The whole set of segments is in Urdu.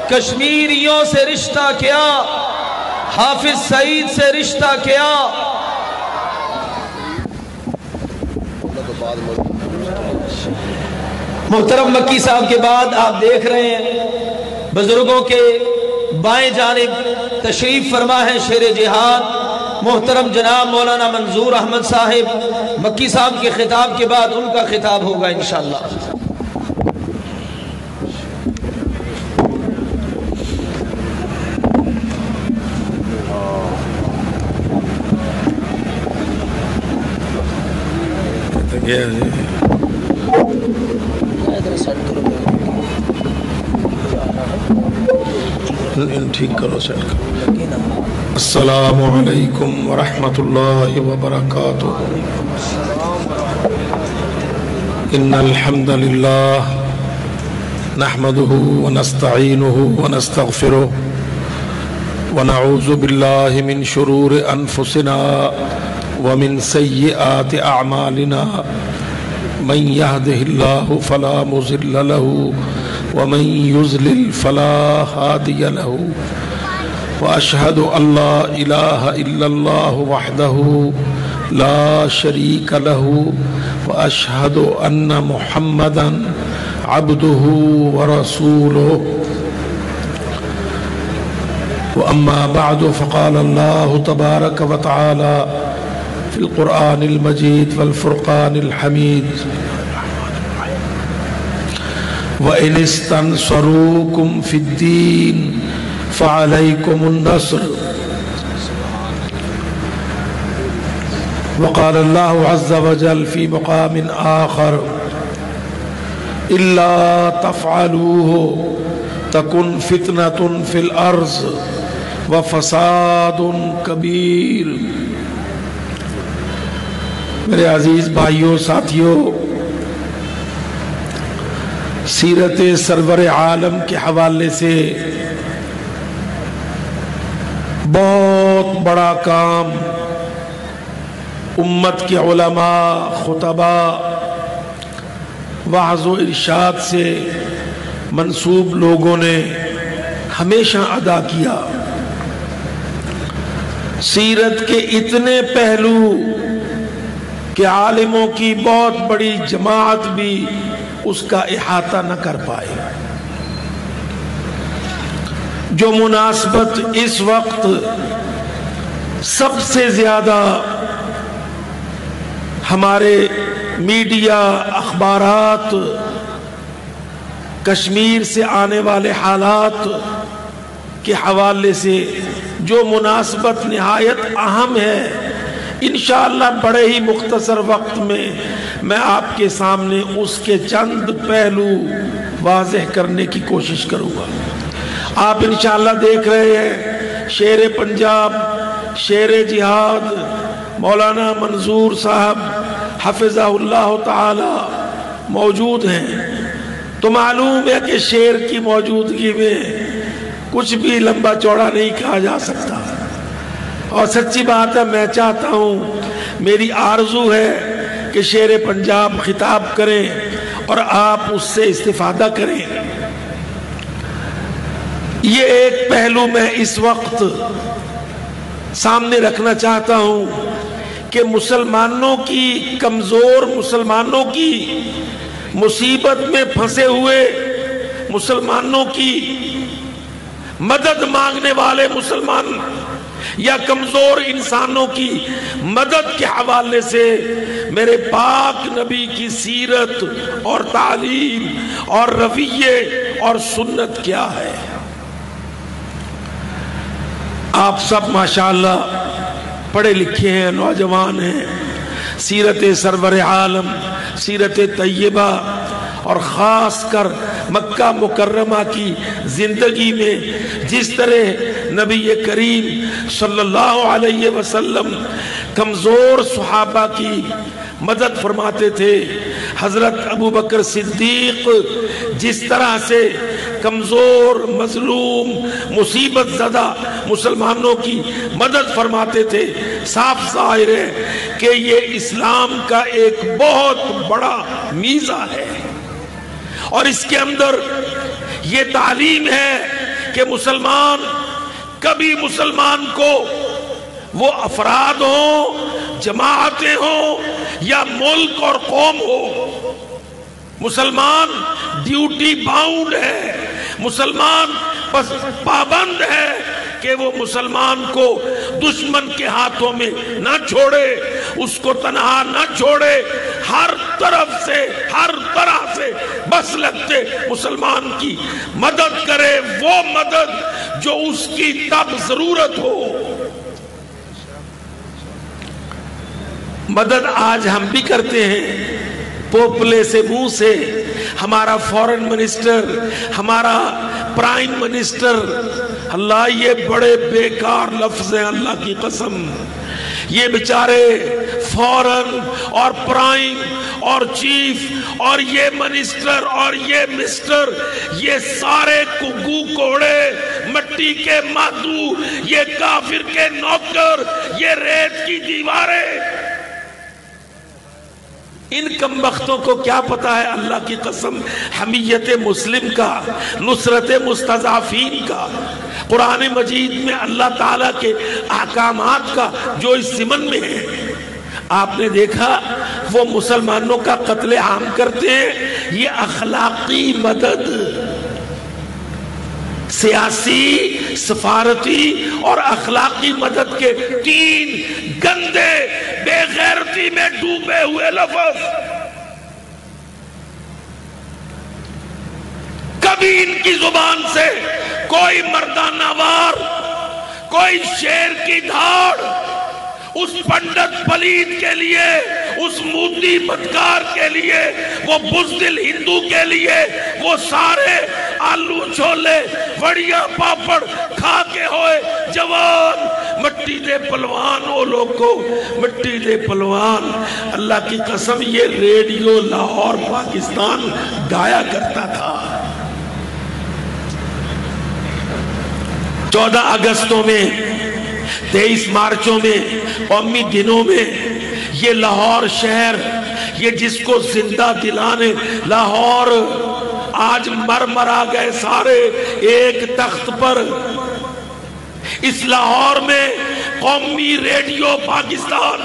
کشمیریوں سے رشتہ کیا، حافظ سعید سے رشتہ کیا۔ محترم مکی صاحب کے بعد آپ دیکھ رہے ہیں بزرگوں کے بائیں جانب تشریف فرما ہے شیر جہاد محترم جناب مولانا منظور احمد صاحب۔ مکی صاحب کے خطاب کے بعد ان کا خطاب ہوگا انشاءاللہ۔ ٹھیک کرو سیٹ کرو۔ السلام علیکم ورحمۃ اللہ وبرکاتہ۔ ان الحمد للہ نحمده ونستعینه ونستغفره ونعوذ باللہ من شرور انفسنا ومن سیئات اعمالنا من يهده الله فلا مضل له ومن يضلل فلا هادي له واشهد ان لا اله الا الله وحده لا شريك له واشهد ان محمدا عبده ورسوله واما بعد فقال الله تبارك وتعالى في القرآن المجيد والفرقان الحميد وإن استنصروكم في الدين فعليكم النصر وقال الله عز وجل في مقام آخر إلا تفعلوه تكن فتنة في الأرض وفساد كبير۔ میرے عزیز بھائیوں ساتھیوں، سیرت سرور عالم کے حوالے سے بہت بڑا کام امت کے علماء، خطباء، وعظ و ارشاد سے منسوب لوگوں نے ہمیشہ ادا کیا۔ سیرت کے اتنے پہلو کہ عالموں کی بہت بڑی جماعت بھی اس کا احاطہ نہ کر پائے۔ جو مناسبت اس وقت سب سے زیادہ ہمارے میڈیا، اخبارات، کشمیر سے آنے والے حالات کے حوالے سے جو مناسبت نہایت اہم ہے، انشاءاللہ بڑے ہی مختصر وقت میں آپ کے سامنے اس کے چند پہلو واضح کرنے کی کوشش کروں گا۔ آپ انشاءاللہ دیکھ رہے ہیں شیر پنجاب، شیر جہاد مولانا منظور صاحب حفظہ اللہ تعالی موجود ہیں، تو معلوم ہے کہ شیر کی موجودگی میں کچھ بھی لمبا چوڑا نہیں کہا جا سکتا، اور سچی بات ہے میں چاہتا ہوں، میری آرزو ہے کہ شیر پنجاب خطاب کریں اور آپ اس سے استفادہ کریں۔ یہ ایک پہلو میں اس وقت سامنے رکھنا چاہتا ہوں کہ مسلمانوں کی، کمزور مسلمانوں کی، مصیبت میں پھنسے ہوئے مسلمانوں کی، مدد مانگنے والے مسلمان یا کمزور انسانوں کی مدد کے حوالے سے میرے پاک نبی کی سیرت اور تعلیم اور رویے اور سنت کیا ہے۔ آپ سب ماشاءاللہ پڑھے لکھے ہیں، نوجوان ہیں، سیرت سرور عالم، سیرت طیبہ اور خاص کر مکہ مکرمہ کی زندگی میں جس طرح نبی کریم صلی اللہ علیہ وسلم کمزور صحابہ کی مدد فرماتے تھے، حضرت ابوبکر صدیق جس طرح سے کمزور، مظلوم، مصیبت زدہ مسلمانوں کی مدد فرماتے تھے، صاف ظاہر ہے کہ یہ اسلام کا ایک بہت بڑا میزہ ہے، اور اس کے اندر یہ تعلیم ہے کہ مسلمان کبھی مسلمان کو وہ افراد ہوں، جماعتیں ہوں یا ملک اور قوم ہو، مسلمان ڈیوٹی باؤنڈ ہے، مسلمان پابند ہے کہ وہ مسلمان کو دشمن کے ہاتھوں میں نہ چھوڑے، اس کو تنہا نہ چھوڑے، ہر طرف سے ہر طرح سے بس لگتے مسلمان کی مدد کرے، وہ مدد جو اس کی تب ضرورت ہو۔ مدد آج ہم بھی کرتے ہیں پوپلے سے، منہ سے، ہمارا فورن منسٹر، ہمارا پرائم منسٹر، اللہ یہ بڑے بیکار لفظ ہیں اللہ کی قسم، یہ بیچارے فورن اور پرائم اور چیف اور یہ منسٹر اور یہ مسٹر، یہ سارے کگو کوڑے، مٹی کے مادو، یہ کافر کے نوکر، یہ ریت کی دیواریں، ان کمبختوں کو کیا پتا ہے اللہ کی قسم حمیت مسلم کا، نصرت مستضعفین کا، قرآن مجید میں اللہ تعالیٰ کے احکامات کا جو اس ضمن میں ہے۔ آپ نے دیکھا وہ مسلمانوں کا قتل عام کرتے ہیں، یہ اخلاقی مدد، سیاسی، سفارتی اور اخلاقی مدد کے تین گندے بے غیرتی میں ڈوبے ہوئے لفظ، کبھی ان کی زبان سے کوئی مردانہ وار، کوئی شیر کی دھاڑ اس پنڈت پلید کے لیے، اس مودی بدکار کے لیے، وہ بزدل ہندو کے لیے، وہ سارے آلو چھولے وڑیا پاپڑ کھا کے ہوئے جوان، مٹی دے پلوان، وہ لوگوں مٹی دے پلوان، اللہ کی قسم یہ ریڈیو لاہور پاکستان گایا کرتا تھا۔ 14 اگستوں میں، 23 مارچوں میں، قومی دنوں میں، یہ لاہور شہر، یہ جس کو زندہ دلانے لاہور آج مرمرا گئے سارے ایک تخت پر، اس لاہور میں قومی ریڈیو پاکستان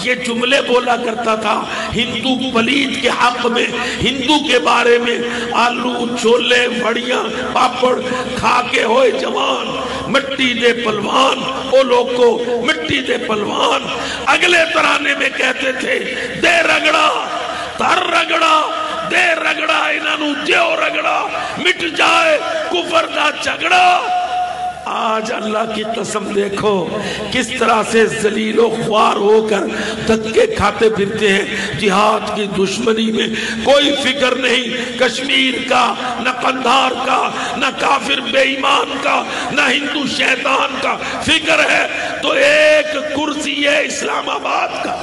یہ جملے بولا کرتا تھا ہندو پلید کے حق میں، ہندو کے بارے میں، آلو چھولے وڑیاں پاپڑ کھا کے ہوئے جوان، مٹی دے پلوان، او لوگوں مٹی دے پلوان۔ اگلے ترانے میں کہتے تھے دے رگڑا تر رگڑا، دے رگڑا انہوں دیو رگڑا، مٹ جائے کفر دا جھگڑا۔ آج اللہ کی قسم دیکھو کس طرح سے ذلیل و خوار ہو کر دھکے کھاتے پھرتے ہیں، جہاد کی دشمنی میں کوئی فکر نہیں، کشمیر کا، نہ قندھار کا، نہ کافر بے ایمان کا، نہ ہندو شیطان کا فکر ہے تو ایک کرسی ہے اسلام آباد کا۔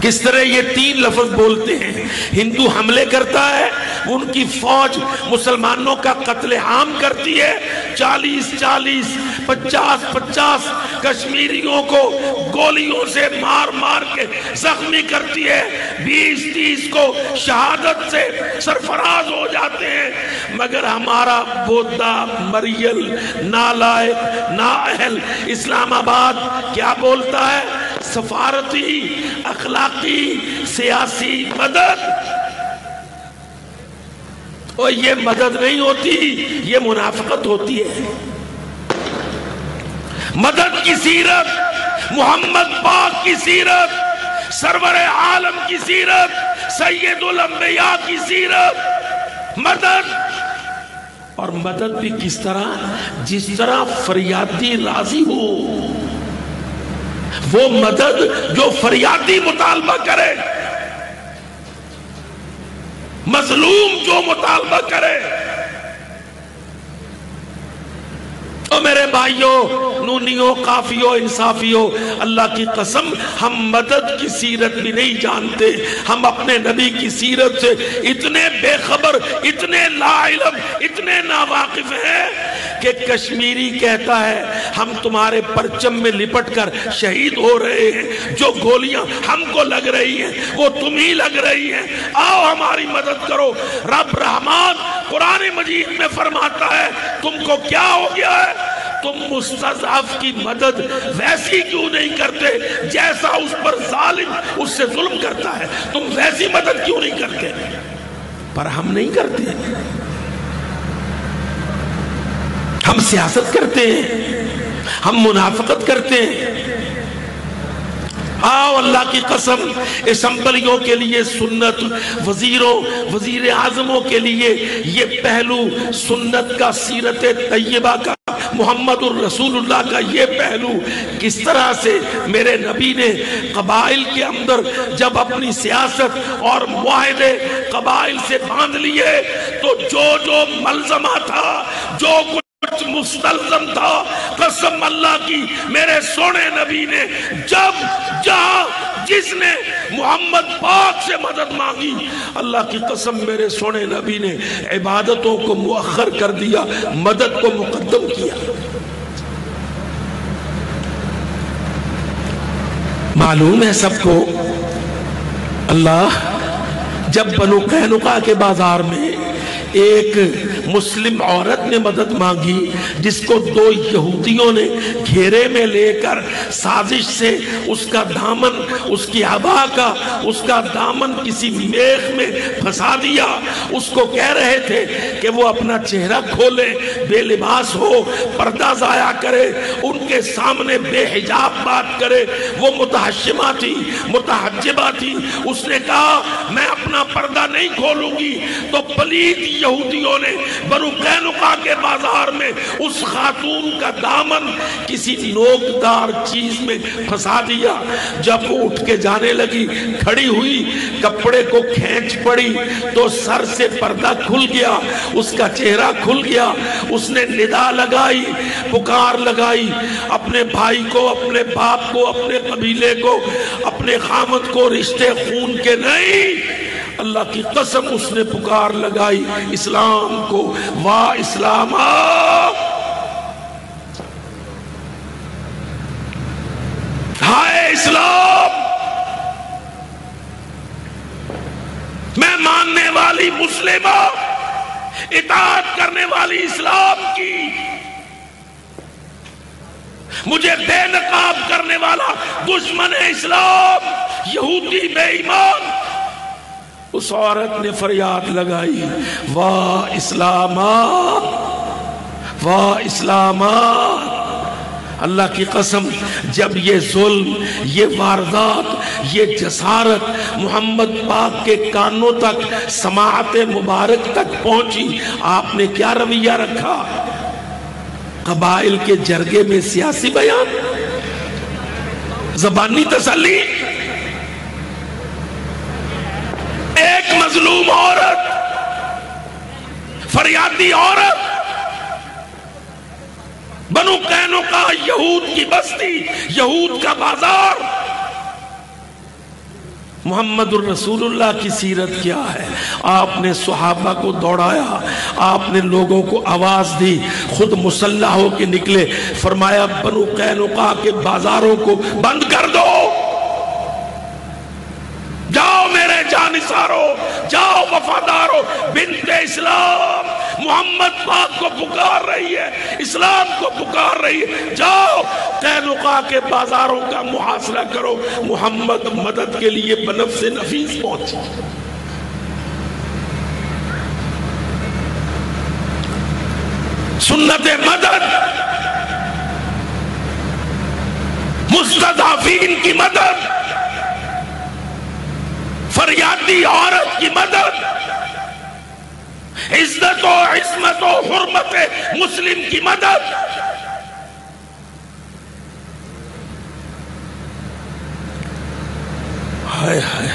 کس طرح یہ تین لفظ بولتے ہیں، ہندو حملے کرتا ہے، ان کی فوج مسلمانوں کا قتل عام کرتی ہے، 40-40 50-50 کشمیریوں کو گولیوں سے مار مار کے زخمی کرتی ہے، 20-30 کو شہادت سے سرفراز ہو جاتے ہیں، مگر ہمارا بودھا مریل نالائق نااہل اسلام آباد کیا بولتا ہے؟ سفارتی، اخلاقی، سیاسی مدد۔ اور یہ مدد نہیں ہوتی، یہ منافقت ہوتی ہے۔ مدد کی سیرت، محمد پاک کی سیرت، سرور عالم کی سیرت، سید الانبیاء کی سیرت، مدد، اور مدد بھی کس طرح؟ جس طرح فریادی راضی ہو، وہ مدد جو فریادی مطالبہ کرے، مظلوم جو مطالبہ کرے، تو میرے بھائیوں، نونیوں، قافیوں، انصافیوں، اللہ کی قسم ہم مدد کی سیرت بھی نہیں جانتے. ہم اپنے نبی کی سیرت سے اتنے بے خبر، اتنے لا علم، اتنے ناواقف ہیں کہ کشمیری کہتا ہے ہم تمہارے پرچم میں لپٹ کر شہید ہو رہے ہیں، جو گولیاں ہم کو لگ رہی ہیں وہ تمہیں لگ رہی ہیں، آؤ ہماری مدد کرو. رب رحمان قرآن مجید میں فرماتا ہے تم کو کیا ہو گیا ہے؟ تم مستضعف کی مدد ویسی کیوں نہیں کرتے جیسا اس پر ظالم اس سے ظلم کرتا ہے؟ تم ویسی مدد کیوں نہیں کرتے؟ پر ہم نہیں کرتے. ہم سیاست کرتے ہیں، ہم منافقت کرتے ہیں. آؤ اللہ کی قسم اسمبلیوں کے لیے سنت، وزیروں، وزیر اعظموں کے لیے یہ پہلو سنت کا، سیرت طیبہ کا، محمد الرسول اللہ کا یہ پہلو کس طرح سے میرے نبی نے قبائل کے اندر جب اپنی سیاست اور معاہدے قبائل سے باندھ لیے تو جو ملزمہ تھا، جو کچھ مستلزم تھا، قسم اللہ کی میرے سونے نبی نے جب جہاں جس نے محمد پاک سے مدد مانگی، اللہ کی قسم میرے سونے نبی نے عبادتوں کو مؤخر کر دیا، مدد کو مقدم کیا. معلوم ہے سب کو اللہ جب بنو قینقاع کے بازار میں ایک مسلم عورت نے مدد مانگی جس کو 2 یہودیوں نے گھیرے میں لے کر سازش سے اس کا دامن، اس کی عبا کا اس کا دامن کسی میخ میں پھنسا دیا. اس کو کہہ رہے تھے کہ وہ اپنا چہرہ کھولے، بے لباس ہو، پردہ ضائع کرے، ان کے سامنے بے حجاب بات کرے. وہ متحشمہ تھی، متحجبہ تھی. اس نے کہا میں اپنا پردہ نہیں کھولوں گی. تو پلید یہودیوں نے بنو قینقاع کے بازار میں اس خاتون کا دامن کسی نوکدار چیز میں پھنسا دیا. جب وہ اٹھ کے جانے لگی، کھڑی ہوئی، کپڑے کو کھینچ پڑی تو سر سے پردہ کھل گیا، اس کا چہرہ کھل گیا. اس نے ندا لگائی، پکار لگائی، اپنے بھائی کو، اپنے باپ کو، اپنے قبیلے کو، اپنے خامد کو، رشتے خون کے نہیں، اللہ کی قسم اس نے پکار لگائی اسلام کو. واہ اسلام، ہائے اسلام، میں ماننے والی مسلمہ، اطاعت کرنے والی اسلام کی، مجھے بے نقاب کرنے والا دشمن اسلام، یہودی بے ایمان. اس عورت نے فریاد لگائی واہ اسلاما، واہ اسلاما. اللہ کی قسم جب یہ ظلم، یہ واردات، یہ جسارت محمد پاک کے کانوں تک، سماعت مبارک تک پہنچی، آپ نے کیا رویہ رکھا؟ قبائل کے جرگے میں سیاسی بیان، زبانی تسلی. ایک مظلوم عورت، فریادی عورت، بنو قینقاع یہود کی بستی، یہود کا بازار. محمد الرسول اللہ کی سیرت کیا ہے؟ آپ نے صحابہ کو دوڑایا، آپ نے لوگوں کو آواز دی، خود مسلح ہو کے نکلے، فرمایا بنو قینقاع کے بازاروں کو بند کر دو. جاؤ میرے جانثارو، جاؤ وفادارو، بنت اسلام محمد پاک کو پکار رہی ہے، اسلام کو پکار رہی ہے. جاؤ قینقاع کے بازاروں کا محاصرہ کرو. محمد مدد کے لیے بنفس نفیس پہنچی. سنت مدد، مستضعفین کی مدد، فریادی عورت کی مدد، عزت و عصمت و حرمت مسلم کی مدد. ہائے ہائے،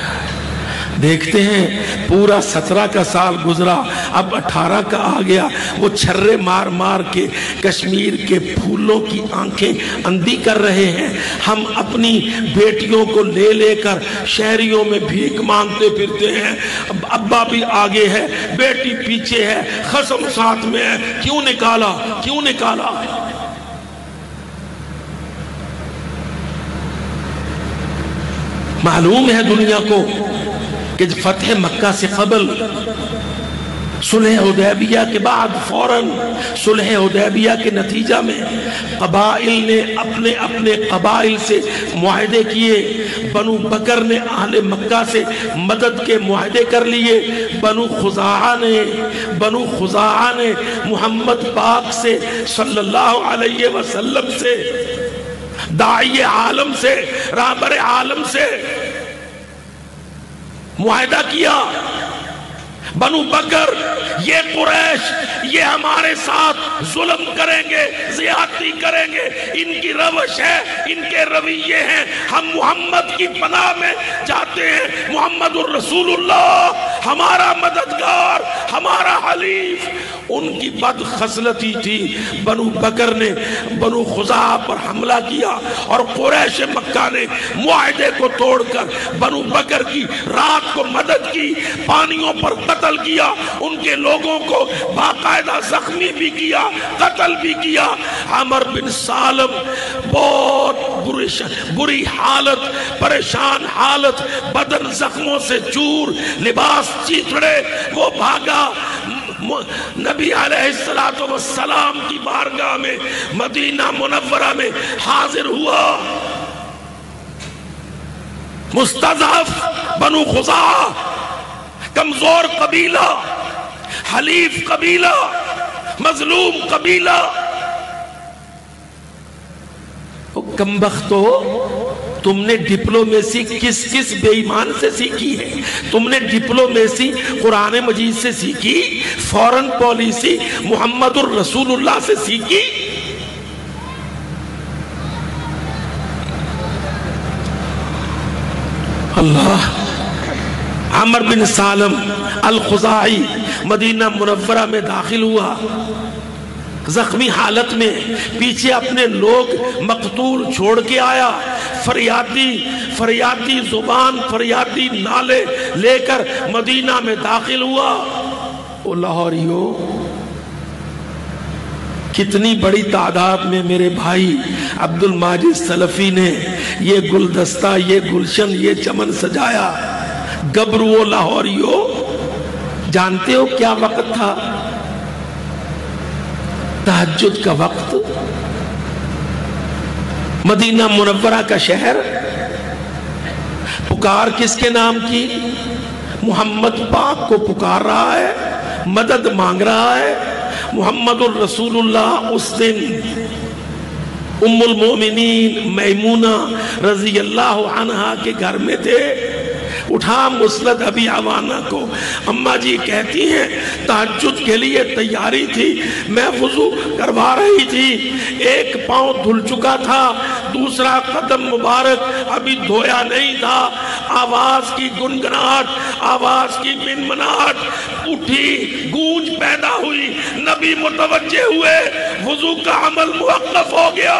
دیکھتے ہیں پورا 17 کا سال گزرا، اب 18 کا آ گیا، وہ چھرے مار مار کے کشمیر کے پھولوں کی آنکھیں اندھی کر رہے ہیں۔ ہم اپنی بیٹیوں کو لے لے کر شہریوں میں بھیک مانگتے پھرتے ہیں، ابا بھی آگے ہے، بیٹی پیچھے ہے، خصم ساتھ میں ہے، کیوں نکالا کیوں نکالا؟ معلوم ہے دنیا کو کہ فتح مکہ سے قبل صلح حدیبیہ کے بعد فوراً صلح حدیبیہ کے نتیجہ میں قبائل نے اپنے اپنے قبائل سے معاہدے کیے۔ بنو بکر نے اہل مکہ سے مدد کے معاہدے کر لیے، بنو خزاعہ نے محمد پاک سے صلی اللہ علیہ وسلم سے، داعی عالم سے، رہبر عالم سے معاہدہ کیا۔ بنو بکر، یہ قریش، یہ ہمارے ساتھ ظلم کریں گے، زیادتی کریں گے، ان کی روش ہے، ان کے رویے ہیں، ہم محمد کی پناہ میں جاتے ہیں۔ محمد الرسول اللہ ہمارا مددگار، ہمارا حلیف۔ ان کی بد خصلتی تھی، بنو بکر نے بنو خزاعہ پر حملہ کیا اور قریش مکہ نے معاہدے کو توڑ کر بنو بکر کی رات کو مدد کی، پانیوں پر قتل کیا، ان کے لوگوں کو باقاعدہ زخمی بھی کیا، قتل بھی کیا۔ عمر بن سالم بہت بری حالت، پریشان حالت، بدن زخموں سے چور، لباس چیتڑے، وہ بھاگا، نبی علیہ السلام کی بارگاہ میں مدینہ منورہ میں حاضر ہوا۔ مستضعف بنو خزاعہ، کمزور قبیلہ، حلیف قبیلہ، مظلوم قبیلہ، کمبختو تم نے ڈپلومیسی کس بے ایمان سے سیکھی ہے؟ تم نے ڈپلومیسی قرآن مجید سے سیکھی، فورن پالیسی محمد الرسول اللہ سے سیکھی۔ اللہ، عمر بن سالم الخزاعی مدینہ منورہ میں داخل ہوا، زخمی حالت میں، پیچھے اپنے لوگ مقتول چھوڑ کے آیا، فریادی زبان، فریادی نالے لے کر مدینہ میں داخل ہوا۔ او لاہوریو، کتنی بڑی تعداد میں میرے بھائی عبد الماجد سلفی نے یہ گلدستہ، یہ گلشن، یہ چمن سجایا۔ گبرو لاہوریو، جانتے ہو کیا وقت تھا؟ تہجد کا وقت، مدینہ منورہ کا شہر، پکار کس کے نام کی؟ محمد پاک کو پکار رہا ہے، مدد مانگ رہا ہے۔ محمد الرسول اللہ اس دن ام المومنین میمونہ رضی اللہ عنہا کے گھر میں تھے۔ اٹھا مسند ابی عوانہ کو، اماں جی کہتی ہیں تہجد کے لیے تیاری تھی، میں وضو کروا رہی تھی، ایک پاؤں دھل چکا تھا، دوسرا قدم مبارک ابھی دھویا نہیں تھا، آواز کی گنگناہٹ، آواز کی منمناہٹ اٹھی، گونج پیدا ہوئی، نبی متوجہ ہوئے، وضو کا عمل موقف ہو گیا،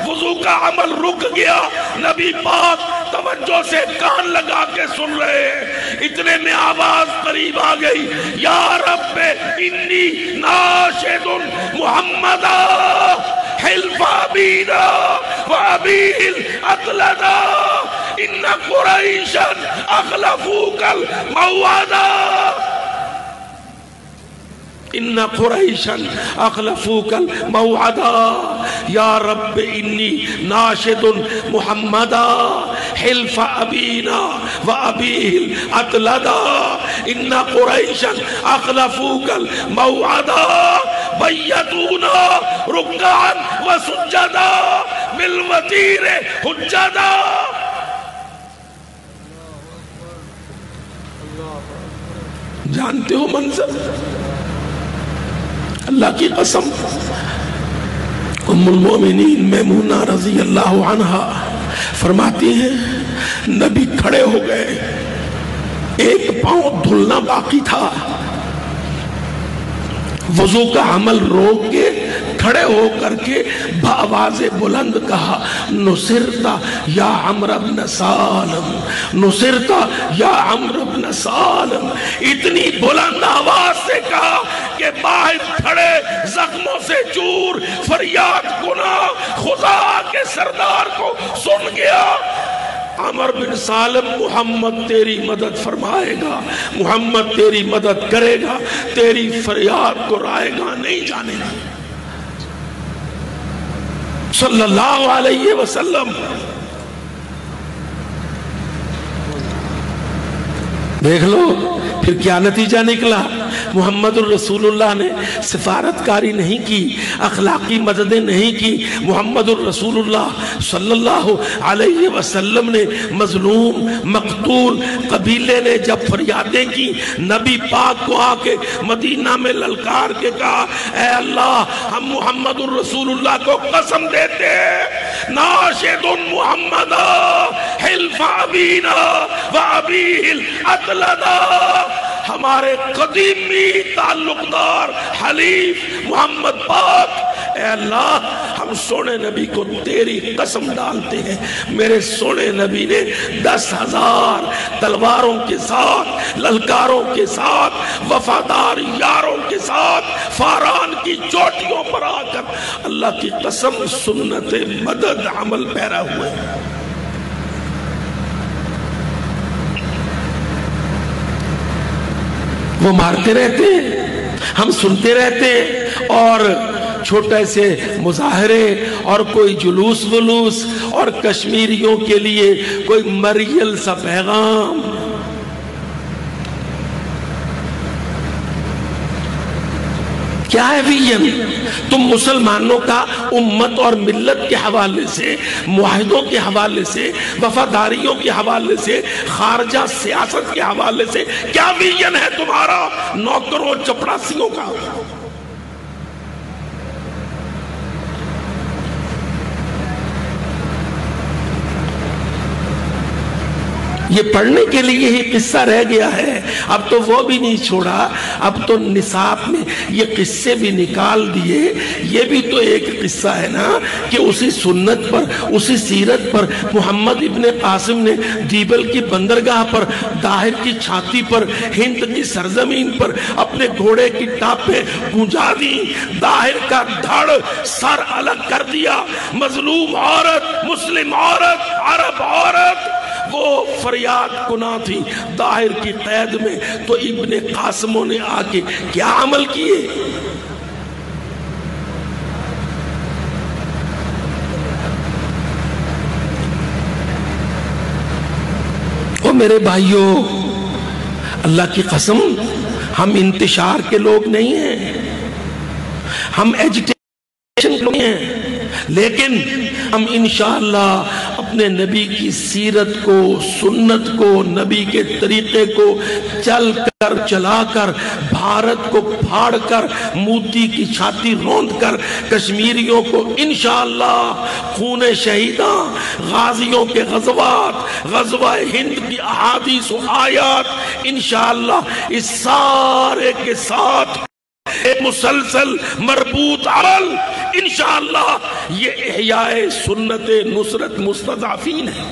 وضو کا عمل رک گیا، نبی پاک توجہ سے کان لگا کے سن رہے ہیں۔ اتنے میں آواز قریب آ گئی، یا رب انی ناشد محمدا حلف ابینا و ابیل اطلدا ان قریشا اخلفوک الموعدا، ان قریشا اخلفوک الموعدا، یا رب انی ناشد محمدا حلف ابینا و ابیل اطلدا ان قریشا اخلفوک الموعدا بیتونا رکعا و سجدا بالوتیر حجدا۔ جانتے ہو منظر؟ اللہ کی قسم، ام المومنین میمونہ رضی اللہ عنہا فرماتی ہیں نبی کھڑے ہو گئے، ایک پاؤں دھلنا باقی تھا، وضو کا عمل روک کے کھڑے ہو کر کے بآواز بلند کہا، نصرتا یا عمرو بن سالم، نصرتا یا عمرو بن سالم، اتنی بلند آواز سے کہا کہ باہر کھڑے زخموں سے چور فریاد گنا خدا کے سردار کو سن گیا۔ عمر بن سالم، محمد تیری مدد فرمائے گا، محمد تیری مدد کرے گا، تیری فریاد کو رائے گا نہیں جانے گا، صلی اللہ علیہ وسلم۔ دیکھ لو پھر کیا نتیجہ نکلا۔ محمد الرسول اللہ نے سفارتکاری نہیں کی، اخلاقی مددیں نہیں کی۔ محمد الرسول اللہ صلی اللہ علیہ وسلم نے مظلوم مقتول قبیلے نے جب فریادیں کی، نبی پاک کو آ کے مدینہ میں للکار کے کہا، اے اللہ ہم محمد الرسول اللہ کو قسم دیتے ہیں، ناشد محمد حلف ابینا و ابیہ الاطلدا، ہمارے قدیمی تعلق دار حلیف محمد پاک، اے اللہ ہم سونے نبی کو تیری قسم ڈالتے ہیں، میرے سونے نبی نے 10,000 تلواروں کے ساتھ، للکاروں کے ساتھ، وفادار یاروں کے ساتھ فاران کی چوٹیوں پر آ کر اللہ کی قسم سنت مدد عمل پیرا ہوئے۔ وہ مارتے رہتے ہم سنتے رہتے، اور چھوٹے سے مظاہرے اور کوئی جلوس ولوس اور کشمیریوں کے لیے کوئی مریل سا پیغام۔ کیا ہے ویژن؟ تم مسلمانوں کا امت اور ملت کے حوالے سے، معاہدوں کے حوالے سے، وفاداریوں کے حوالے سے، خارجہ سیاست کے حوالے سے کیا ویژن ہے تمہارا نوکروں چپڑاسیوں کا؟ یہ پڑھنے کے لیے ہی قصہ رہ گیا ہے، اب تو وہ بھی نہیں چھوڑا، اب تو نصاب میں یہ قصے بھی نکال دیے۔ یہ بھی تو ایک قصہ ہے نا کہ اسی سنت پر، اسی سیرت پر محمد ابن قاسم نے دیبل کی بندرگاہ پر، داہر کی چھاتی پر، ہند کی سرزمین پر اپنے گھوڑے کی ٹاپیں گونجا دی، داہر کا دھڑ سر الگ کر دیا، مظلوم عورت، مسلم عورت، عرب عورت وہ فریاد کنا تھی داہر کی قید میں، تو ابن قاسموں نے آ کے کیا عمل کیے؟ او میرے بھائیوں، اللہ کی قسم ہم انتشار کے لوگ نہیں ہیں، ہم ایجیٹیشن کے لوگ ہیں، لیکن ہم انشاءاللہ اپنے نبی کی سیرت کو، سنت کو، نبی کے طریقے کو چل کر، چلا کر، بھارت کو پھاڑ کر، موتی کی چھاتی روند کر، کشمیریوں کو انشاءاللہ خون شہیداں، غازیوں کے غزوات، غزوہ ہند کی احادیث و آیات، انشاءاللہ اس سارے کے ساتھ ایک مسلسل مربوط عمل، انشاءاللہ یہ احیاء سنت نصرت مستضعفین ہے۔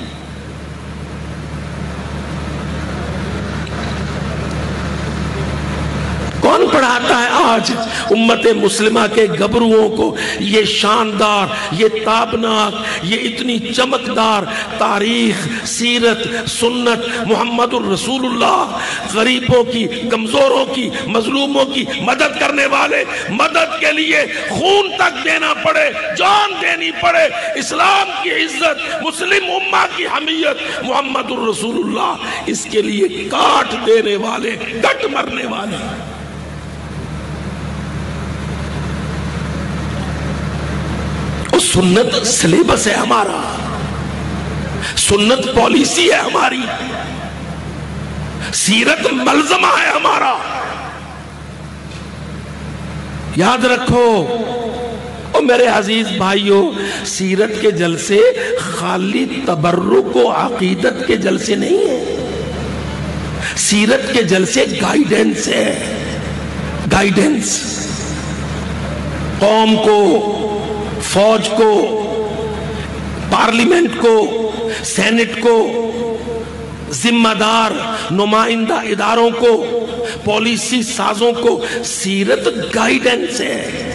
کون پڑھاتا ہے آج امت مسلمہ کے گبرووں کو یہ شاندار، یہ تابناک، یہ اتنی چمکدار تاریخ، سیرت، سنت محمد الرسول اللہ، غریبوں کی، کمزوروں کی، مظلوموں کی مدد کرنے والے، مدد کے لیے خون تک دینا پڑے، جان دینی پڑے، اسلام کی عزت، مسلم امہ کی حمیت، محمد الرسول اللہ، اس کے لیے کاٹ دینے والے، کٹ مرنے والے۔ سنت سلیبس ہے ہمارا، سنت پالیسی ہے ہماری، سیرت ملزمہ ہے ہمارا۔ یاد رکھو اور میرے عزیز بھائیوں، سیرت کے جلسے خالی تبرک و عقیدت کے جلسے نہیں ہیں، سیرت کے جلسے گائیڈنس ہے، گائیڈنس، قوم کو، فوج کو، پارلیمنٹ کو، سینٹ کو، ذمہ دار نمائندہ اداروں کو، پالیسی سازوں کو سیرت گائیڈنس ہے۔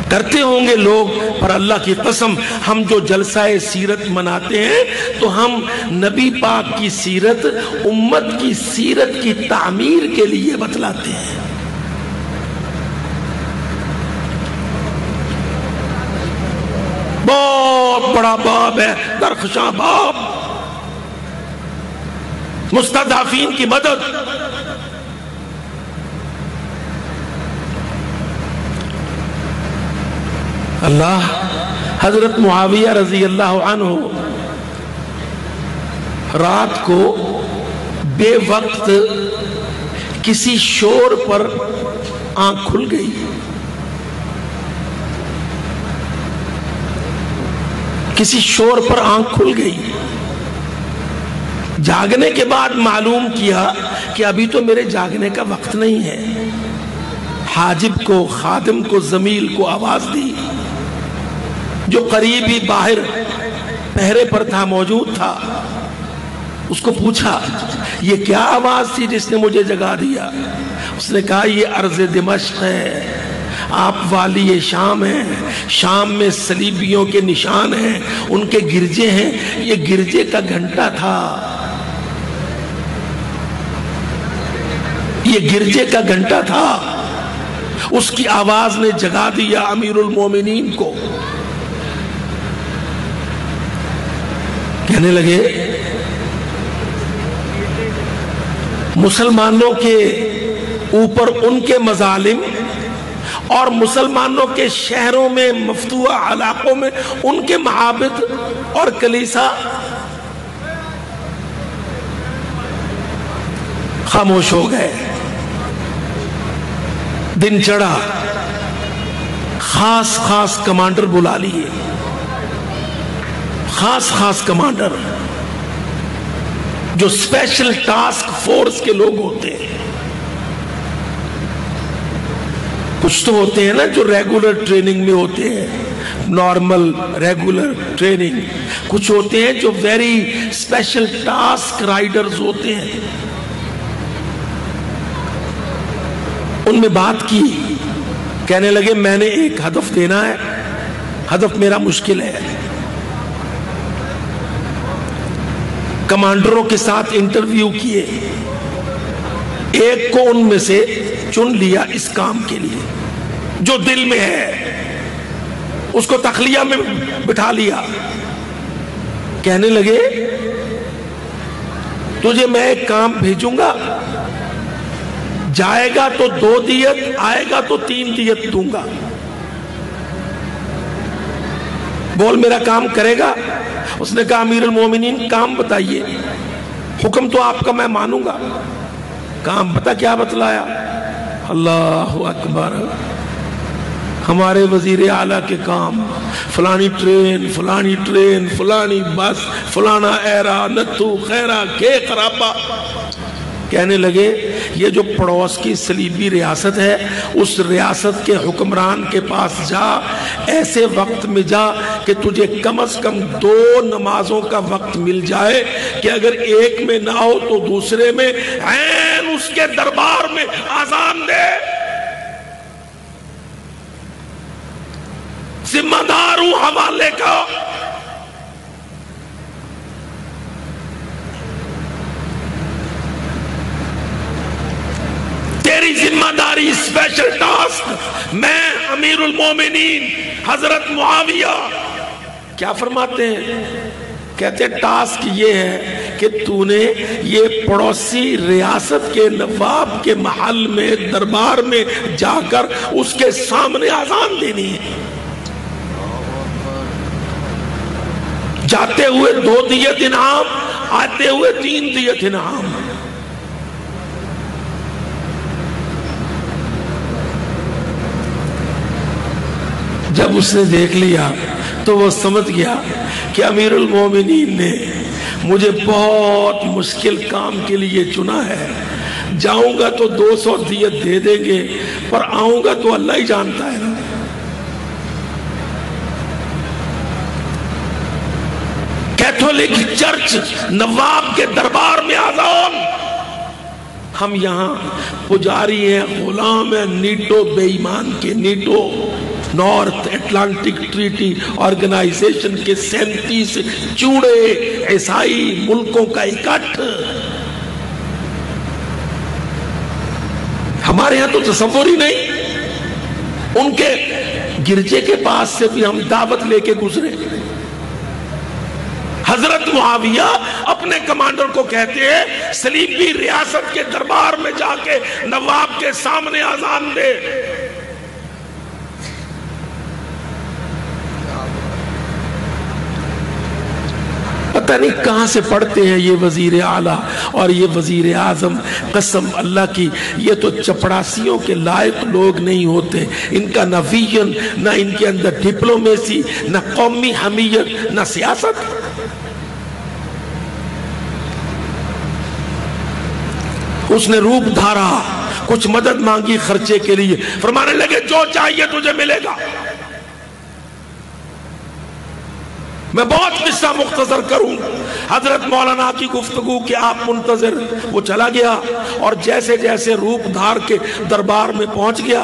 کرتے ہوں گے لوگ، پر اللہ کی قسم ہم جو جلسہ سیرت مناتے ہیں تو ہم نبی پاک کی سیرت، امت کی سیرت کی تعمیر کے لیے بتلاتے ہیں۔ بہت بڑا باب ہے، درخشاں باب، مستضعفین کی مدد۔ اللہ حضرت معاویہ رضی اللہ عنہ رات کو بے وقت کسی شور پر آنکھ کھل گئی، کسی شور پر آنکھ کھل گئی۔ جاگنے کے بعد معلوم کیا کہ ابھی تو میرے جاگنے کا وقت نہیں ہے۔ حاجب کو، خادم کو، زمیل کو آواز دی، جو قریبی باہر پہرے پر تھا، موجود تھا، اس کو پوچھا یہ کیا آواز تھی جس نے مجھے جگا دیا؟ اس نے کہا یہ ارض دمشق ہے، آپ والی شام ہیں، شام میں صلیبیوں کے نشان ہیں، ان کے گرجے ہیں، یہ گرجے کا گھنٹہ تھا، یہ گرجے کا گھنٹہ تھا۔ اس کی آواز نے جگا دیا امیر المومنین کو۔ کہنے لگے مسلمانوں کے اوپر ان کے مظالم اور مسلمانوں کے شہروں میں، مفتوح علاقوں میں ان کے معابد اور کلیسا خاموش ہو گئے۔ دن چڑھا، خاص خاص کمانڈر بلا لیے، خاص خاص کمانڈر جو اسپیشل ٹاسک فورس کے لوگ ہوتے ہیں۔ کچھ تو ہوتے ہیں نا جو ریگولر ٹریننگ میں ہوتے ہیں، نارمل ریگولر ٹریننگ، کچھ ہوتے ہیں جو ویری اسپیشل ٹاسک رائڈرز ہوتے ہیں۔ ان میں بات کی، کہنے لگے میں نے ایک ہدف دینا ہے، ہدف میرا مشکل ہے۔ کمانڈروں کے ساتھ انٹرویو کیے، ایک کو ان میں سے چن لیا اس کام کے لیے، جو دل میں ہے اس کو تخلیہ میں بٹھا لیا۔ کہنے لگے تجھے میں ایک کام بھیجوں گا، جائے گا تو 2 دیت، آئے گا تو 3 دیت دوں گا، بول میرا کام کرے گا؟ اس نے کہا امیر المومنین کام بتائیے، حکم تو آپ کا میں مانوں گا۔ کام پتہ کیا بتلایا؟ اللہ اکبر، ہمارے وزیر اعلیٰ کے کام، فلانی ٹرین، فلانی ٹرین، فلانی بس، فلانا ایرا، نتھو خیرہ کے خرابہ۔ کہنے لگے یہ جو پڑوس کی صلیبی ریاست ہے، اس ریاست کے حکمران کے پاس جا، ایسے وقت میں جا کہ تجھے کم از کم 2 نمازوں کا وقت مل جائے، کہ اگر ایک میں نہ ہو تو دوسرے میں عین اس کے دربار میں آذان دے۔ ذمہ دار ہوں حوالے کا۔ تیری ذمہ داری، اسپیشل ٹاسک، میں امیر المومنین حضرت معاویہ کیا فرماتے ہیں؟ کہتے ہیں ٹاسک یہ ہے کہ تو نے یہ پڑوسی ریاست کے نواب کے محل میں، دربار میں جا کر اس کے سامنے آذان دینی ہے۔ جاتے ہوئے 2 دیت انعام، آتے ہوئے 3 دیت انعام۔ جب اس نے دیکھ لیا تو وہ سمجھ گیا کہ امیر المومنین نے مجھے بہت مشکل کام کے لیے چنا ہے، جاؤں گا تو 200 دیت دے دیں گے، پر آؤں گا تو اللہ ہی جانتا ہے نا۔ کیتھولک چرچ نواب کے دربار میں آزان، ہم یہاں پجاری ہیں، غلام ہیں نیٹو بے ایمان کے، NATO North Atlantic Treaty Organization کے 37 چوڑے عیسائی ملکوں کا اکٹھ۔ ہمارے یہاں تو تصور ہی نہیں، ان کے گرجے کے پاس سے بھی ہم دعوت لے کے گزرے۔ حضرت معاویہ اپنے کمانڈر کو کہتے ہیں صلیبی ریاست کے دربار میں جا کے نواب کے سامنے اذان دے۔ پتہ نہیں کہاں سے پڑھتے ہیں یہ وزیر اعلیٰ اور یہ وزیر اعظم، قسم اللہ کی یہ تو چپڑاسیوں کے لائق لوگ نہیں ہوتے۔ ان کا نہ ویژن، نہ ان کے اندر ڈپلومیسی، نہ قومی حمیت، نہ سیاست۔ اس نے روپ دھارا، کچھ مدد مانگی خرچے کے لیے، فرمانے لگے جو چاہیے تجھے ملے گا۔ میں بہت قصہ مختصر کروں، حضرت مولانا کی گفتگو کہ آپ منتظر، وہ چلا گیا اور جیسے جیسے روپ دھار کے دربار میں پہنچ گیا،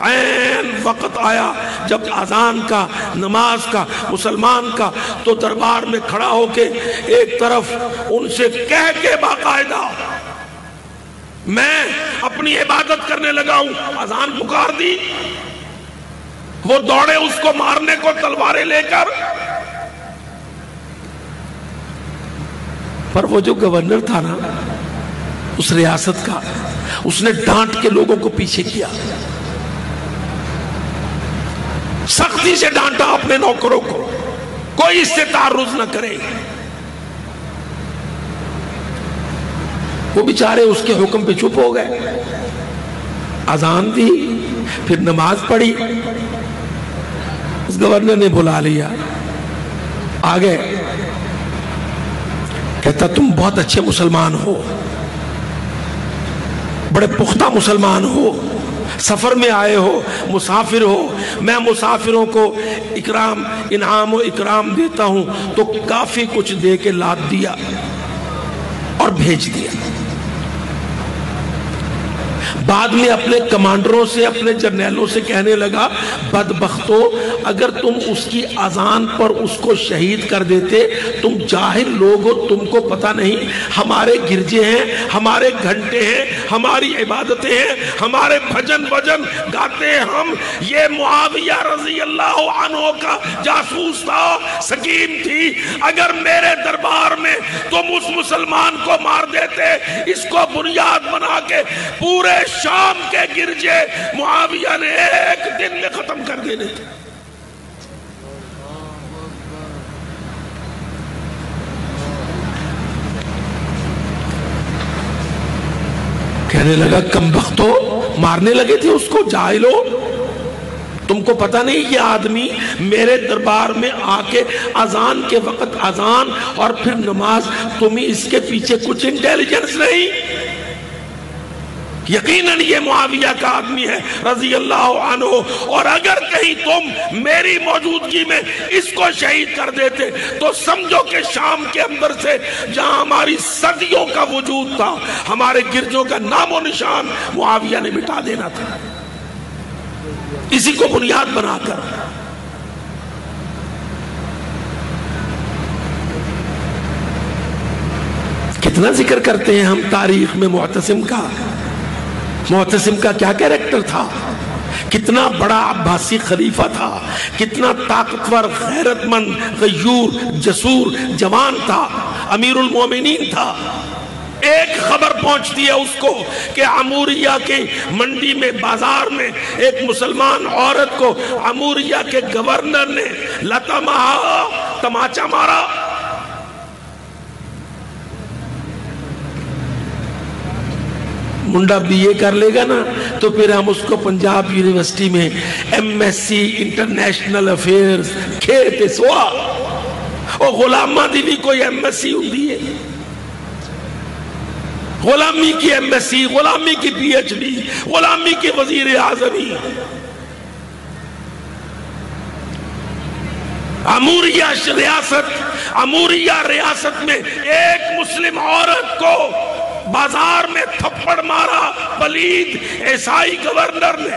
عین وقت آیا جب اذان کا، نماز کا، مسلمان کا، تو دربار میں کھڑا ہو کے ایک طرف ان سے کہہ کے باقاعدہ میں اپنی عبادت کرنے لگا ہوں، اذان پکار دی، وہ دوڑے اس کو مارنے کو تلواریں لے کر، پر وہ جو گورنر تھا نا اس ریاست کا، اس نے ڈانٹ کے لوگوں کو پیچھے کیا، سختی سے ڈانٹا اپنے نوکروں کو، کوئی اس سے تعرض نہ کرے۔ وہ بیچارے اس کے حکم پہ چپ ہو گئے، اذان دی، پھر نماز پڑھی، اس گورنر نے بلا لیا، آگے کہتا تم بہت اچھے مسلمان ہو، بڑے پختہ مسلمان ہو، سفر میں آئے ہو، مسافر ہو، میں مسافروں کو انعام و اکرام دیتا ہوں، تو کافی کچھ دے کے لاد دیا اور بھیج دیا۔ بعد میں اپنے کمانڈروں سے، اپنے جرنیلوں سے کہنے لگا بدبختو، اگر تم اس کی اذان پر اس کو شہید کر دیتے، تم جاہل لوگ ہو، تم کو پتہ نہیں ہمارے گرجے ہیں، ہمارے گھنٹے ہیں، ہماری عبادتیں ہیں، ہمارے بھجن گاتے ہیں ہم، یہ معاویہ رضی اللہ عنہ کا جاسوس تھا، سکیم تھی، اگر میرے دربار میں تم اس مسلمان کو مار دیتے، اس کو بنیاد بنا کے پورے شام کے گرجے معاویہ نے ایک دن میں ختم کر دینے تھے۔ کہنے لگا کم بختو، مارنے لگے تھے اس کو، جاہلو، تم کو پتہ نہیں یہ آدمی میرے دربار میں آ کے اذان کے وقت اذان اور پھر نماز، تمہیں اس کے پیچھے کچھ انٹیلیجنس نہیں؟ یقیناً یہ معاویہ کا آدمی ہے رضی اللہ عنہ، اور اگر کہیں تم میری موجودگی میں اس کو شہید کر دیتے تو سمجھو کہ شام کے اندر سے جہاں ہماری صدیوں کا وجود تھا، ہمارے گرجوں کا نام و نشان معاویہ نے مٹا دینا تھا، اسی کو بنیاد بنا کر۔ کتنا ذکر کرتے ہیں ہم تاریخ میں معتصم کا کیا کیریکٹر تھا، کتنا بڑا عباسی خلیفہ تھا، کتنا طاقتور، غیرت مند، غیور، جسور، جوان تھا، امیر المومنین تھا۔ ایک خبر پہنچتی ہے اس کو کہ عموریہ کی منڈی میں، بازار میں ایک مسلمان عورت کو عموریہ کے گورنر نے تماچا مارا۔ منڈا BA کر لے گا نا تو پھر ہم اس کو پنجاب یونیورسٹی میں MSc انٹرنیشنل افیئرز کھیتے سوا اور غلامہ دی بھی کوئی MSc ہوتی ہے، غلامی کی MSc، غلامی کی PhD، غلامی کی وزیر اعظمی، اموریہ ریاست میں ایک مسلم عورت کو بازار میں تھپڑ مارا پلید عیسائی گورنر نے،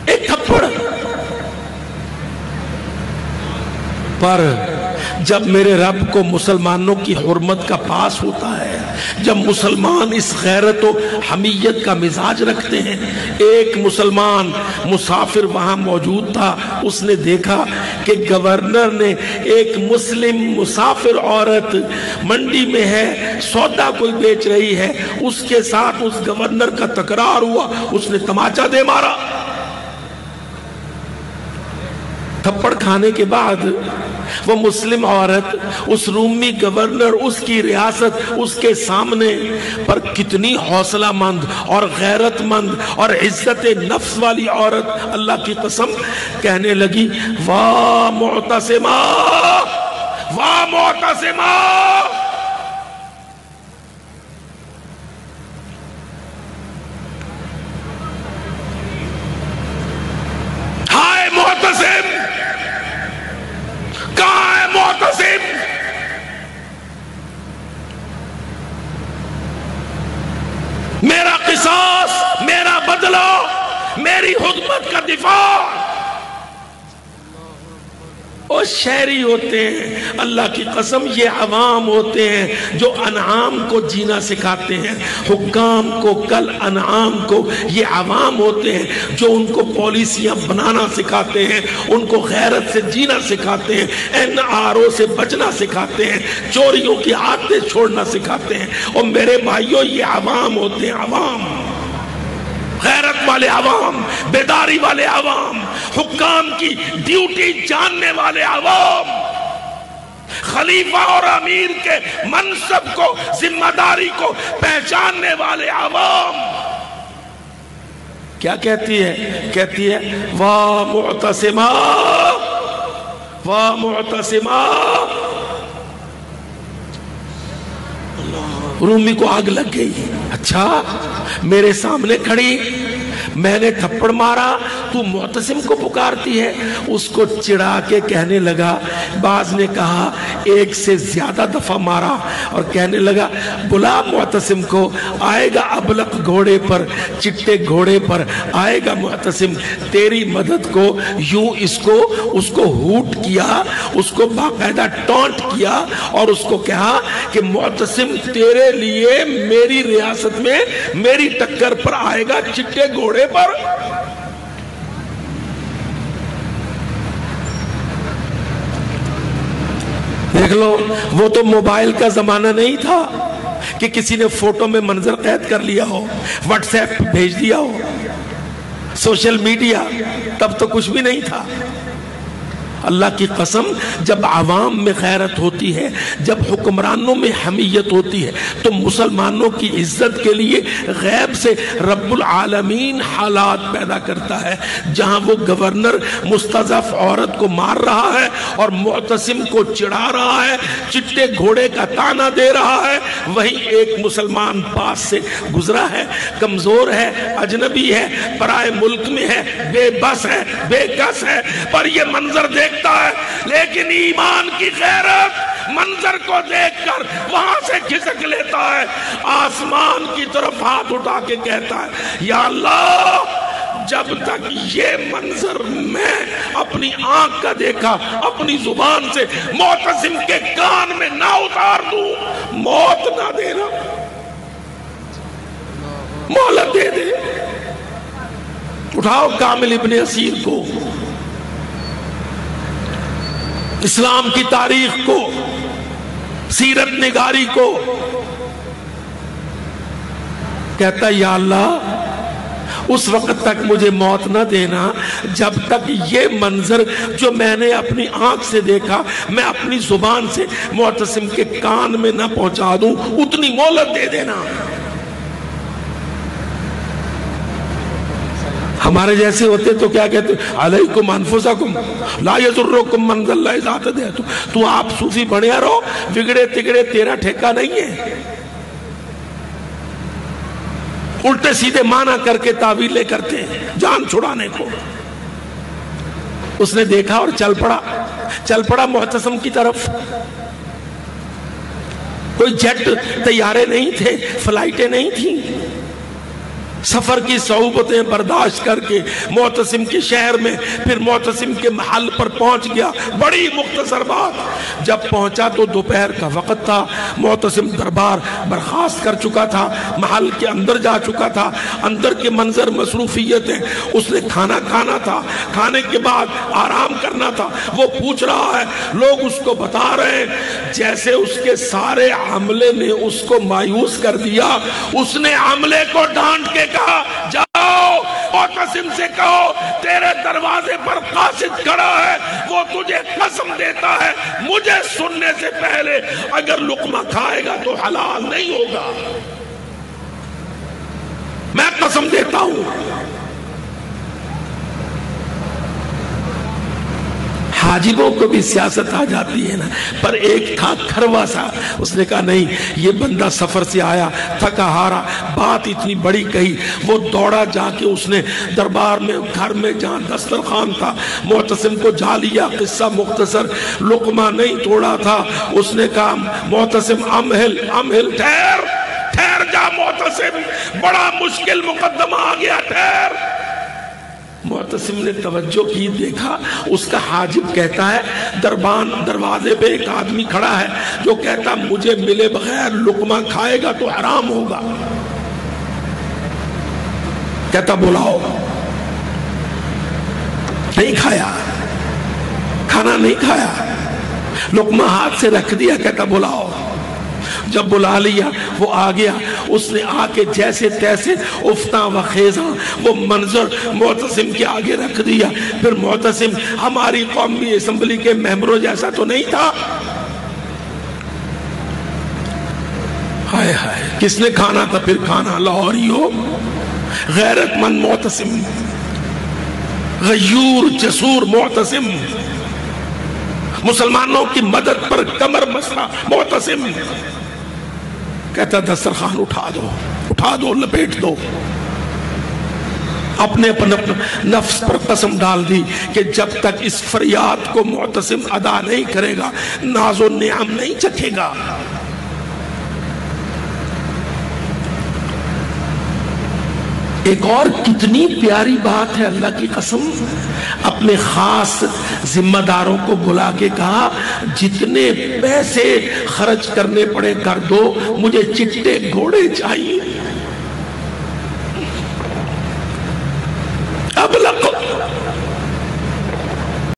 ایک تھپڑ پر جب میرے رب کو مسلمانوں کی حرمت کا پاس ہوتا ہے، جب مسلمان اس غیرت و حمیت کا مزاج رکھتے ہیں. ایک مسلمان مسافر وہاں موجود تھا، اس نے دیکھا کہ گورنر نے ایک مسلم مسافر عورت منڈی میں ہے، سودا کوئی بیچ رہی ہے، اس کے ساتھ اس گورنر کا تکرار ہوا، اس نے تماچا دے مارا. تھپڑ کھانے کے بعد وہ مسلم عورت اس رومی گورنر، اس کی ریاست، اس کے سامنے پر کتنی حوصلہ مند اور غیرت مند اور عزت نفس والی عورت، اللہ کی قسم کہنے لگی واہ معتصمہ، واہ معتصمہ، ہائے معتصم، کہاں ہے معتصم؟ میرا قصاص، میرا بدلہ، میری خدمت کا دفاع. اور شہری ہوتے ہیں، اللہ کی قسم یہ عوام ہوتے ہیں جو انعام کو جینا سکھاتے ہیں، حکام کو کل انعام کو. یہ عوام ہوتے ہیں جو ان کو پالیسیاں بنانا سکھاتے ہیں، ان کو غیرت سے جینا سکھاتے ہیں، NRO سے بچنا سکھاتے ہیں، چوریوں کی عادتیں چھوڑنا سکھاتے ہیں. اور میرے بھائیوں یہ عوام ہوتے ہیں، عوام، غیرت والے عوام، بیداری والے عوام، حکام کی ڈیوٹی جاننے والے عوام، خلیفہ اور امیر کے منصب کو، ذمہ داری کو پہچاننے والے عوام. کیا کہتی ہے؟ کہتی ہے واہ معتصمہ، واہ معتصمہ. رومی کو آگ لگ گئی. اچھا میرے سامنے کھڑی، میں نے تھپڑ مارا، تو معتصم کو پکارتی ہے. اس کو چڑھا کے کہنے لگا، بعض نے کہا ایک سے زیادہ دفعہ مارا، اور کہنے لگا بلا معتصم کو، آئے گا ابلق گھوڑے پر، چٹے گھوڑے پر آئے گا معتصم تیری مدد کو. یوں اس کو ہوٹ کیا، اس کو باقاعدہ ٹونٹ کیا، اور اس کو کہا کہ معتصم تیرے لیے میری ریاست میں میری ٹکر پر آئے گا چٹے گھوڑے پر. دیکھ لو، وہ تو موبائل کا زمانہ نہیں تھا کہ کسی نے فوٹو میں منظر قید کر لیا ہو، واٹس ایپ بھیج دیا ہو، سوشل میڈیا تب تو کچھ بھی نہیں تھا. اللہ کی قسم جب عوام میں غیرت ہوتی ہے، جب حکمرانوں میں حمیت ہوتی ہے، تو مسلمانوں کی عزت کے لیے غیب سے رب العالمین حالات پیدا کرتا ہے. جہاں وہ گورنر مستضعف عورت کو مار رہا ہے اور معتصم کو چڑھا رہا ہے، چٹے گھوڑے کا تانا دے رہا ہے، وہیں ایک مسلمان پاس سے گزرا ہے، کمزور ہے، اجنبی ہے، پرائے ملک میں ہے، بے بس ہے، بے کس ہے، پر یہ منظر دیکھتا ہے. لیکن ایمان کی غیرت منظر کو دیکھ کر وہاں سے کھسک لیتا ہے، آسمان کی طرف ہاتھ اٹھا کے کہتا ہے یا اللہ، جب تک یہ منظر میں اپنی آنکھ کا دیکھا، اپنی زبان سے معتصم کے کان میں نہ اتار دوں، موت نہ دینا، مہلت دے دے. اٹھاؤ کامل ابن اسیر کو، اسلام کی تاریخ کو، سیرت نگاری کو. کہتا یا اللہ اس وقت تک مجھے موت نہ دینا جب تک یہ منظر جو میں نے اپنی آنکھ سے دیکھا میں اپنی زبان سے معتصم کے کان میں نہ پہنچا دوں، اتنی مہلت دے دینا۔ ہمارے جیسے ہوتے تو کیا کہتے علیکم انفسکم لا یضرکم من ضل اذا ہدیتم، تو آپ صوفی بنیا رہو، بگڑے تگڑے تیرا ٹھیکہ نہیں ہے۔ الٹے سیدھے معنی کر کے تعویلیں کرتے ہیں جان چھڑانے کو۔ اس نے دیکھا اور چل پڑا معتصم کی طرف۔ کوئی جیٹ طیارے نہیں تھے، فلائٹیں نہیں تھیں، سفر کی صعوبتیں برداشت کر کے معتصم کے شہر میں پھر معتصم کے محل پر پہنچ گیا۔ بڑی مختصر بات، جب پہنچا تو دوپہر کا وقت تھا، معتصم دربار برخاست کر چکا تھا، محل کے اندر جا چکا تھا، اندر کے منظر مصروفیتیں، اس نے کھانا کھانا تھا، کھانے کے بعد آرام کرنا تھا۔ وہ پوچھ رہا ہے، لوگ اس کو بتا رہے ہیں جیسے اس کے سارے عملے نے اس کو مایوس کر دیا۔ اس نے عملے کو ڈانٹ کے کہا، جاؤ معتصم سے کہو تیرے دروازے پر قاصد کھڑا ہے، وہ تجھے قسم دیتا ہے مجھے سننے سے پہلے اگر لقمہ کھائے گا تو حلال نہیں ہوگا، میں قسم دیتا ہوں۔ حاجبوں کو بھی سیاست آ جاتی ہے نا، پر ایک تھا کھروا سا، اس نے کہا نہیں، یہ بندہ سفر سے آیا تھکا ہارا، بات اتنی بڑی کہی، وہ دوڑا جا کے اس نے دربار میں گھر میں جہاں دسترخوان تھا معتصم کو جا لیا۔ قصہ مختصر، لقمہ نہیں توڑا تھا، اس نے کہا معتصم امہل ٹھہر جا معتصم، بڑا مشکل مقدمہ آ گیا، ٹھہر۔ معتصم نے توجہ کی، دیکھا اس کا حاجب کہتا ہے دروازے پہ ایک آدمی کھڑا ہے جو کہتا مجھے ملے بغیر لقمہ کھائے گا تو حرام ہوگا۔ کہتا بلاؤ، نہیں کھایا، کھانا نہیں کھایا، لقمہ ہاتھ سے رکھ دیا، کہتا بلاؤ۔ جب بلا لیا وہ آ گیا، اس نے آ کے جیسے تیسے افتاں و خیزاں وہ منظر معتصم کے آگے رکھ دیا۔ پھر معتصم ہماری قومی اسمبلی کے ممبروں جیسا تو نہیں تھا، ہائے ہائے کس نے کھانا تھا پھر کھانا، لاہوری ہو، غیرت مند معتصم، غیور جسور معتصم، مسلمانوں کی مدد پر کمر بستہ معتصم، کہتا دسترخوان اٹھا دو لپیٹ دو۔ اپنے نفس پر قسم ڈال دی کہ جب تک اس فریاد کو معتصم ادا نہیں کرے گا ناز و نعم نہیں چکھے گا۔ ایک اور کتنی پیاری بات ہے، اللہ کی قسم، اپنے خاص ذمہ داروں کو بلا کے کہا جتنے پیسے خرچ کرنے پڑے کر دو، مجھے چٹے گھوڑے چاہیے۔